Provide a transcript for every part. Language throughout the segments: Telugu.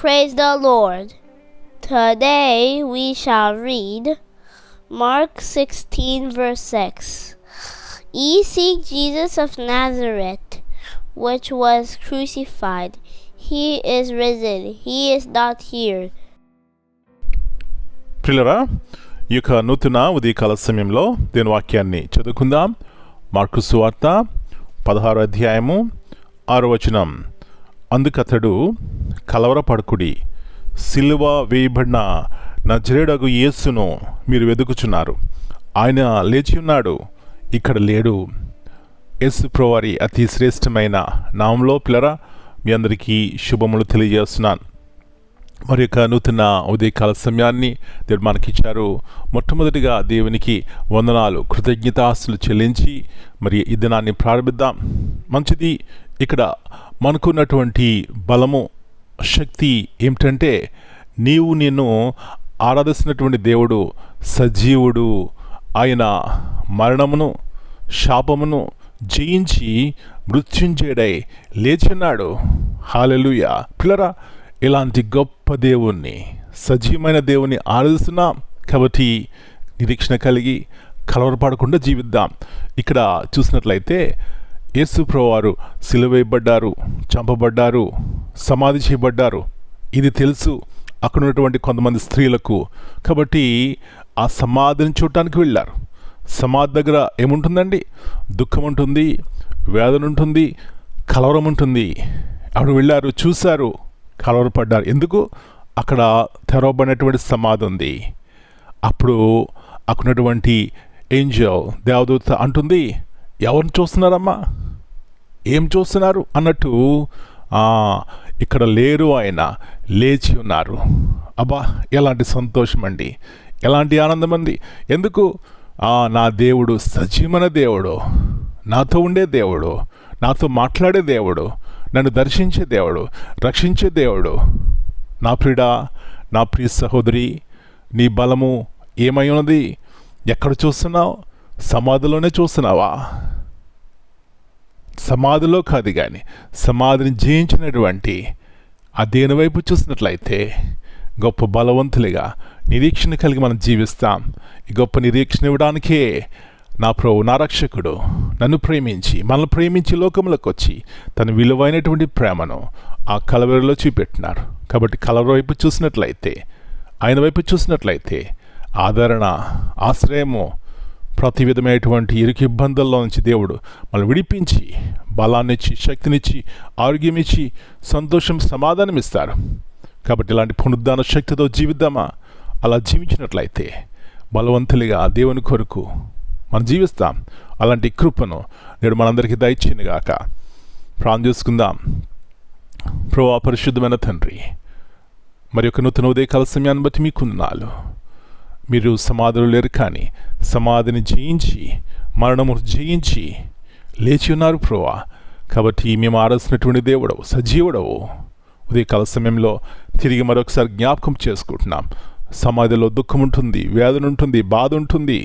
Praise the Lord. Today we shall read Mark 16 verse 6. Ye seek Jesus of Nazareth, which was crucified. He is risen. He is not here. ప్రియులారా, ఈ యొక్క నూతన ఉదయకాల సమయంలో దేని వాక్యాన్ని చదువుకుందాం. మార్కు సువార్త 16వ అధ్యాయము 6వ వచనం. అందుకతడు కలవరపడకుడి, సిలువ వేయబడిన నజరేయుడగు యేసును మీరు వెదుకుచున్నారు. ఆయన లేచి ఉన్నాడు, ఇక్కడ లేడు. యేసు ప్రభువారి అతి శ్రేష్టమైన నామంలో పిల్లరా మీ అందరికీ శుభములు తెలియజేస్తున్నాను. మరి యొక్క నూతన ఉదయకాల సమయాన్ని దేవుడు మనకిచ్చారు. మొట్టమొదటిగా దేవునికి వందనాలు, కృతజ్ఞతాస్తులు చెల్లించి మరి ఈ దినాన్ని ప్రారంభిద్దాం. మంచిది. ఇక్కడ మనకున్నటువంటి బలము, శక్తి ఏమిటంటే నీవు నిన్ను ఆరాధిస్తున్నటువంటి దేవుడు సజీవుడు. ఆయన మరణమును శాపమును జయించి మృత్యుంజయుడై లేచున్నాడు. హల్లెలూయా. పిల్లరా, ఇలాంటి గొప్ప దేవుణ్ణి, సజీవమైన దేవుణ్ణి ఆరాధిస్తున్నాం కాబట్టి నిరీక్షణ కలిగి కలవరపడకుండా జీవిద్దాం. ఇక్కడ చూసినట్లయితే యేసు ప్రభువారు సిలువ వేయబడ్డారు, చంపబడ్డారు, సమాధి చేయబడ్డారు. ఇది తెలుసు అక్కడ ఉన్నటువంటి కొంతమంది స్త్రీలకు. కాబట్టి ఆ సమాధిని చూడటానికి వెళ్ళారు. సమాధి దగ్గర ఏముంటుందండి? దుఃఖం ఉంటుంది, వేదన ఉంటుంది, కలవరం ఉంటుంది. అక్కడ వెళ్ళారు, చూశారు, కలవరపడ్డారు. ఎందుకు? అక్కడ తెరవబడినటువంటి సమాధి ఉంది. అప్పుడు అక్కడున్నటువంటి ఏంజల్, దేవదూత అంటుంది, ఎవరిని చూస్తున్నారమ్మా, ఏం చూస్తున్నారు అన్నట్టు. ఇక్కడ లేరు, ఆయన లేచి ఉన్నారు. అబ్బా, ఎలాంటి సంతోషం అండి, ఎలాంటి ఆనందం అండి. ఎందుకు? నా దేవుడు సజీవమైన దేవుడు, నాతో ఉండే దేవుడు, నాతో మాట్లాడే దేవుడు, నన్ను దర్శించే దేవుడు, రక్షించే దేవుడు. నా ప్రియుడా, నా ప్రియ సహోదరి, నీ బలము ఏమై ఉన్నది? ఎక్కడ చూస్తున్నావు? సమాధిలోనే చూస్తున్నావా? సమాధిలో కాదు కానీ సమాధిని జయించినటువంటి ఆ దేని వైపు చూసినట్లయితే గొప్ప బలవంతులుగా నిరీక్షణ కలిగి మనం జీవిస్తాం. ఈ గొప్ప నిరీక్షణ ఇవ్వడానికే నా ప్రభు, నా రక్షకుడు నన్ను ప్రేమించి, మనల్ని ప్రేమించి లోకంలోకి వచ్చి తన విలువైనటువంటి ప్రేమను ఆ కలవరిలో చూపెట్టినారు. కాబట్టి కలవరి వైపు చూసినట్లయితే, ఆయన వైపు చూసినట్లయితే ఆదరణ, ఆశ్రయము, ప్రతి విధమైనటువంటి ఇరుకు ఇబ్బందుల్లో నుంచి దేవుడు మనల్ని విడిపించి బలాన్నిచ్చి, శక్తినిచ్చి, ఆరోగ్యం ఇచ్చి, సంతోషం, సమాధానం ఇస్తారు. కాబట్టి ఇలాంటి పునరుద్ధాన శక్తితో జీవిద్దామా? అలా జీవించినట్లయితే బలవంతులుగా దేవుని కొరకు మనం జీవిస్తాం. అలాంటి కృపను నేడు మనందరికీ దయచేయనుగాక. ప్రార్థన చేసుకుందాం. ప్రభువా, పరిశుద్ధమైన తండ్రి, మరి యొక్క నూతన ఉదయకాల సమయాన్ని బట్టి మీకు వందనాలు. మీరు సమాధులు లేరు కానీ సమాధిని జయించి, మరణము జయించి లేచి ఉన్నారు ప్రభువా. కాబట్టి మేము ఆరాధిస్తున్నటువంటి దేవుడవు, సజీవుడవు. ఉదయకాల సమయంలో తిరిగి మరొకసారి జ్ఞాపకం చేసుకుంటున్నాం. సమాధిలో దుఃఖం ఉంటుంది, వేదన ఉంటుంది, బాధ ఉంటుంది,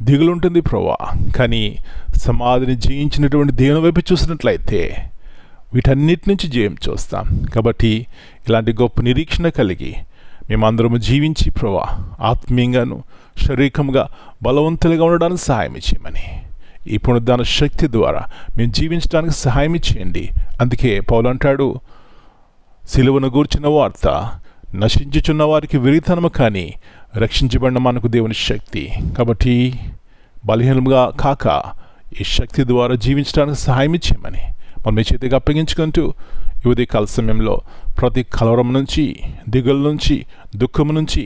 దిగులు ఉంటుంది ప్రభువా. కానీ సమాధిని జయించినటువంటి దేవుని వైపు చూసినట్లయితే వీటన్నిటి నుంచి జయం చూస్తాం. కాబట్టి ఇలాంటి గొప్ప నిరీక్షణ కలిగి మేమందరము జీవించి ప్రభువా, ఆత్మీయంగాను శారీరకంగా బలవంతులుగా ఉండడానికి సహాయం ఇచ్చేయమని, ఈ పునరుద్ధాన శక్తి ద్వారా మేము జీవించడానికి సహాయం ఇచ్చేయండి. అందుకే పౌలు అంటాడు, సిలువను గూర్చిన వార్త నశించుచున్న వారికి విరితనము కానీ రక్షించబడిన మనకు దేవుని శక్తి. కాబట్టి బలహీనంగా కాక ఈ శక్తి ద్వారా జీవించడానికి సహాయం ఇచ్చేయమని మనం మీ చేతికి అప్పగించుకుంటూ ఈ ఉదయకాల సమయంలో ప్రతి కలవరం నుంచి, దిగుల నుంచి, దుఃఖం నుంచి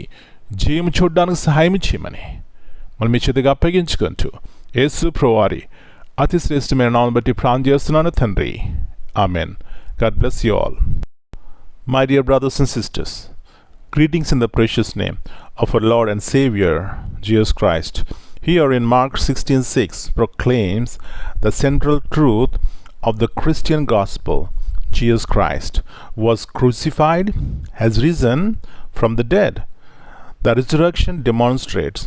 జయం చూడడానికి సహాయం ఇచ్చేయమని మనం మీ చేతికి అప్పగించుకుంటూ యేసు ప్రభువారి అతి శ్రేష్టమైన నామమును బట్టి ప్రార్థన చేస్తున్నాను తండ్రి. Amen. God bless you all. My dear brothers and sisters, greetings in the precious name of our Lord and Savior, Jesus Christ. Here in Mark 16:6 proclaims the central truth of the Christian gospel. Jesus Christ was crucified, has risen from the dead. The resurrection demonstrates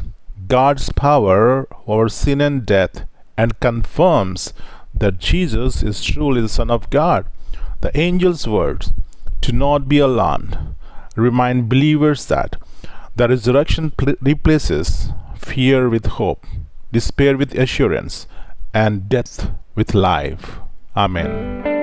God's power over sin and death and confirms that Jesus is truly the Son of God. The angel's words, to not be alarmed. Remind believers that the resurrection replaces fear with hope, despair with assurance, and death with life. Amen.